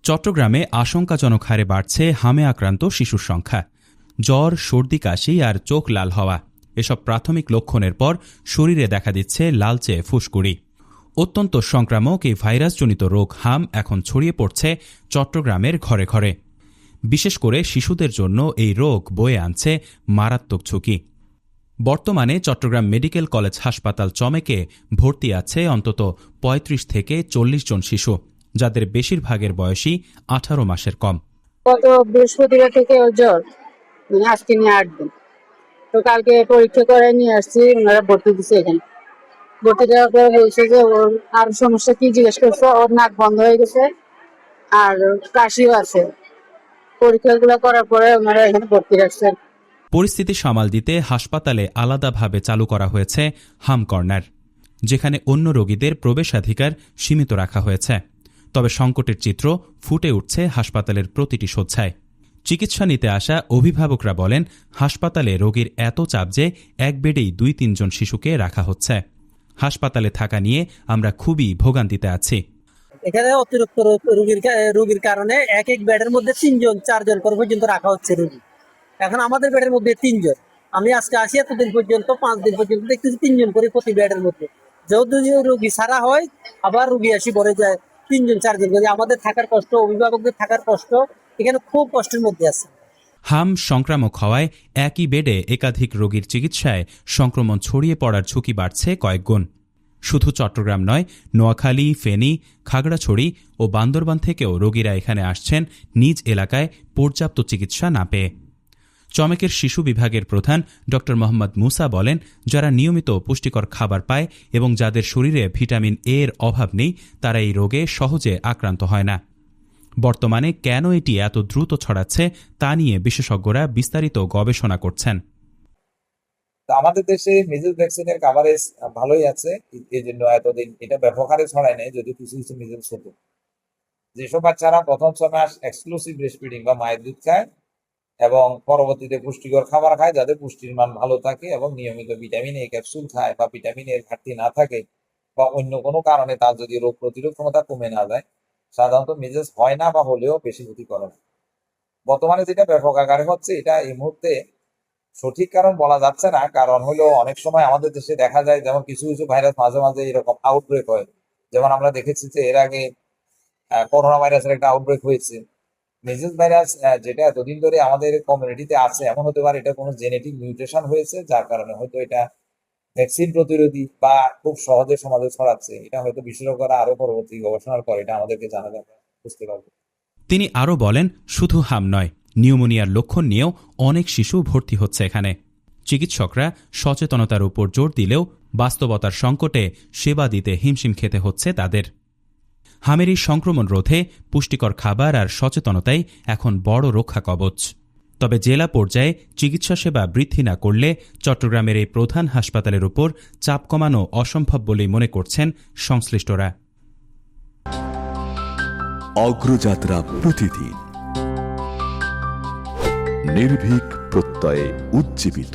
চট্টগ্রামে আশঙ্কাজনক হারে বাড়ছে হামে আক্রান্ত শিশুর সংখ্যা। জ্বর, সর্দি, কাশি আর চোখ লাল হওয়া এসব প্রাথমিক লক্ষণের পর শরীরে দেখা দিচ্ছে লালচে ফুসকুড়ি। অত্যন্ত সংক্রামক এই ভাইরাসজনিত রোগ হাম এখন ছড়িয়ে পড়ছে চট্টগ্রামের ঘরে ঘরে। বিশেষ করে শিশুদের জন্য এই রোগ বয়ে আনছে মারাত্মক ঝুঁকি। বর্তমানে চট্টগ্রাম মেডিকেল কলেজ হাসপাতাল চমেকে ভর্তি আছে অন্তত ৩৫ থেকে ৪০ জন শিশু, যাদের বেশিরভাগের বয়সী ১৮ মাসের কম। গত বৃহস্পতিবার থেকে জ্বর, আজকে নিয়ে ৮ দিন। তো কালকে পরীক্ষা করে নিয়ে আসছি, ওনারা ভর্তি দিচ্ছে। এখানে ভর্তি দেওয়ার পরে বলছে যে ওর আর সমস্যা কি জিজ্ঞেস করছে, ওর নাক বন্ধ হয়ে গেছে আর কাশিও আছে। পরীক্ষাগুলো করার পরে ওনারা এখানে ভর্তি রাখছে। পরিস্থিতি সামাল দিতে হাসপাতালে আলাদাভাবে চালু করা হয়েছে হাম কর্নার, যেখানে অন্য রোগীদের প্রবেশাধিকার সীমিত রাখা হয়েছে। তবে সংকটের চিত্র ফুটে উঠছে হাসপাতালের প্রতিটি শয্যায়। চিকিৎসা নিতে আসা অভিভাবকরা বলেন, হাসপাতালে রোগীর এত চাপ যে এক বেডেই ২-৩ জন শিশুকে রাখা হচ্ছে। হাসপাতালে থাকা নিয়ে আমরা খুবই ভোগান্তিতে আছি। এখানে অতিরিক্ত রোগীর কারণে এক বেডের মধ্যে ৩-৪ জন করে পর্যন্ত রাখা হচ্ছে রোগী। এখন আমাদের বেডের মধ্যে ৩ জন। আমি আজকে আসি, এতদিন পর্যন্ত 5 দিন পর্যন্ত দেখতেছি 3 জন করে প্রতি বেডের মধ্যে। যদি রোগী ছাড়া হয়, আবার রোগী আসি ভরে যায় 3-4 জন করে। আমাদের থাকার কষ্ট, অভিভাবকদের থাকার কষ্ট, এখানে খুব কষ্টের মধ্যে আছে। হাম সংক্রামক হওয়ায় একই বেডে একাধিক রোগীর চিকিৎসায় সংক্রমণ ছড়িয়ে পড়ার ঝুঁকি বাড়ছে কয়েকগুণ। শুধু চট্টগ্রাম নয়, নোয়াখালী, ফেনী, খাগড়াছড়ি ও বান্দরবান থেকেও রোগীরা এখানে আসছেন নিজ এলাকায় পর্যাপ্ত চিকিৎসা না পেয়ে। চমেকের শিশু বিভাগের প্রধান ড মোহাম্মদ মুসা বলেন, যারা নিয়মিত পুষ্টিকর খাবার পায় এবং যাদের শরীরে ভিটামিন এ এর অভাব নেই, তারা এই রোগে সহজে আক্রান্ত হয় না। বর্তমানে কেন এটি এত দ্রুত ছড়াচ্ছে তা নিয়ে বিশেষজ্ঞরা বিস্তারিত গবেষণা করছেন। আমাদের দেশে মিজেলস ভ্যাকসিনের কভারেজ ভালোই আছে, এই জন্য এতদিন এটা ব্যাপক হারে ছড়ায় নাই। যদি কিছু কিছু মিজেলস হতো, যেসব বাচ্চারা প্রথম 6 মাস এক্সক্লুসিভ ব্রেস্ট ফিডিং বা মায়ের দুধ খায় এবং পরবর্তীতে পুষ্টিকর খাবার খায়, যাদের পুষ্টির মান ভালো থাকে এবং নিয়মিত ভিটামিন এ ক্যাপসুল খায় বা ভিটামিন এর ঘাটতি না থাকে বা অন্য কোনো কারণে তার যদি রোগ প্রতিরোধ ক্ষমতা কমে না যায়, সাধারণত মিজেলস হয় না বা হলেও বেশি ক্ষতি করে না। বর্তমানে যেটা ব্যাপক আকারে হচ্ছে, এটা এই মুহূর্তে সঠিক কারণ বলা যাচ্ছে না। কারণ হলো অনেক সময় আমাদের দেশে দেখা যায় যেমন কিছু কিছু ভাইরাস মাঝে মাঝে এরকম আউটব্রেক হয়। যেমন আমরা দেখেছি যে এর আগে করোনা ভাইরাসের একটা আউটব্রেক হয়েছে। মিজেলস ভাইরাস যেটা এতদিন ধরে আমাদের কমিউনিটিতে আছে, এমন হতে পারে এটা কোনো জেনেটিক মিউটেশন হয়েছে, যার কারণে হয়তো এটা ভ্যাকসিন প্রতিরোধী বা খুব সহজে সমাজে ছড়াচ্ছে। এটা হয়তো বিশেষজ্ঞরা আরো পরবর্তী গবেষণার পর এটা আমাদেরকে জানালে বুঝতে পারবে। তিনি আরও বলেন, শুধু হাম নয়, নিউমোনিয়ার লক্ষণ নিয়েও অনেক শিশু ভর্তি হচ্ছে এখানে। চিকিৎসকরা সচেতনতার উপর জোর দিলেও বাস্তবতার সংকটে সেবা দিতে হিমশিম খেতে হচ্ছে তাদের। হামের এই সংক্রমণ রোধে পুষ্টিকর খাবার আর সচেতনতাই এখন বড় রক্ষা কবচ। তবে জেলা পর্যায়ে চিকিৎসা সেবা বৃদ্ধি না করলে চট্টগ্রামের এই প্রধান হাসপাতালের উপর চাপ কমানো অসম্ভব বলেই মনে করছেন সংশ্লিষ্টরা। অগ্রযাত্রা প্রতিদিন, নির্ভীক প্রত্যয়ে উজ্জীবিত।